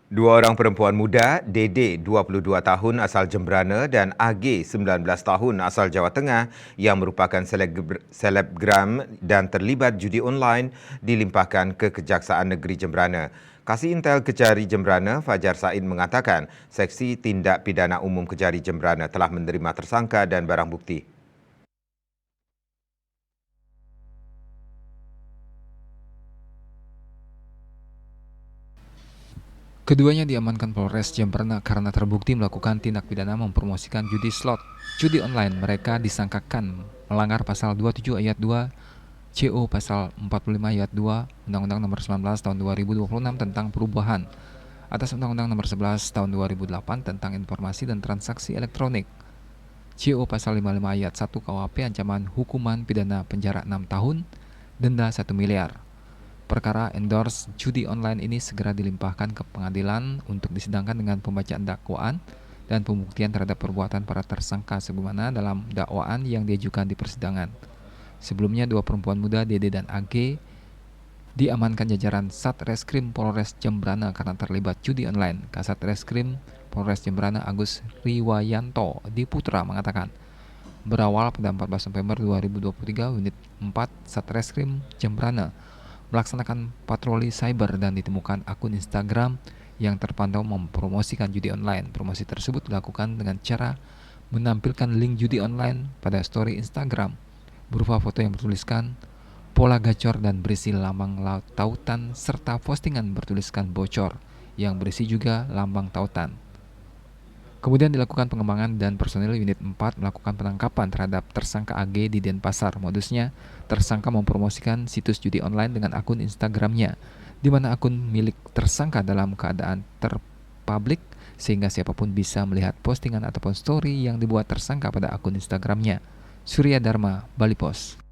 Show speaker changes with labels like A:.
A: Dua orang perempuan muda, Dede 22 tahun asal Jemberana dan AG 19 tahun asal Jawa Tengah yang merupakan selebgram dan terlibat judi online dilimpahkan ke Kejaksaan Negeri Jemberana. Kasih Intel Kejari Jemberana, Fajar Said mengatakan, Seksi Tindak Pidana Umum Kejari Jemberana telah menerima tersangka dan barang bukti.
B: Keduanya diamankan Polres Jemberana karena terbukti melakukan tindak pidana mempromosikan judi slot, judi online. Mereka disangkakan melanggar pasal 27 ayat 2 CO pasal 45 ayat 2 Undang-Undang Nomor 19 Tahun 2026 tentang perubahan atas Undang-Undang Nomor 11 Tahun 2008 tentang informasi dan transaksi elektronik. CO pasal 55 ayat 1 KUHP ancaman hukuman pidana penjara 6 tahun, denda 1 miliar. Perkara endorse judi online ini segera dilimpahkan ke pengadilan untuk disidangkan dengan pembacaan dakwaan dan pembuktian terhadap perbuatan para tersangka sebagaimana dalam dakwaan yang diajukan di persidangan. Sebelumnya, dua perempuan muda, Dede dan AG, diamankan jajaran Satreskrim Polres Jemberana karena terlibat judi online. Kasat Reskrim Polres Jemberana Agus Riwayanto di Putra mengatakan, berawal pada 14 November 2023, Unit 4 Satreskrim Jemberana melaksanakan patroli cyber dan ditemukan akun Instagram yang terpantau mempromosikan judi online. Promosi tersebut dilakukan dengan cara menampilkan link judi online pada story Instagram berupa foto yang bertuliskan pola gacor dan berisi lambang tautan serta postingan bertuliskan bocor yang berisi juga lambang tautan. Kemudian dilakukan pengembangan dan personil unit 4 melakukan penangkapan terhadap tersangka AG di Denpasar. Modusnya, tersangka mempromosikan situs judi online dengan akun Instagramnya, di mana akun milik tersangka dalam keadaan terpublik sehingga siapapun bisa melihat postingan ataupun story yang dibuat tersangka pada akun Instagramnya. Surya Dharma, Bali Pos.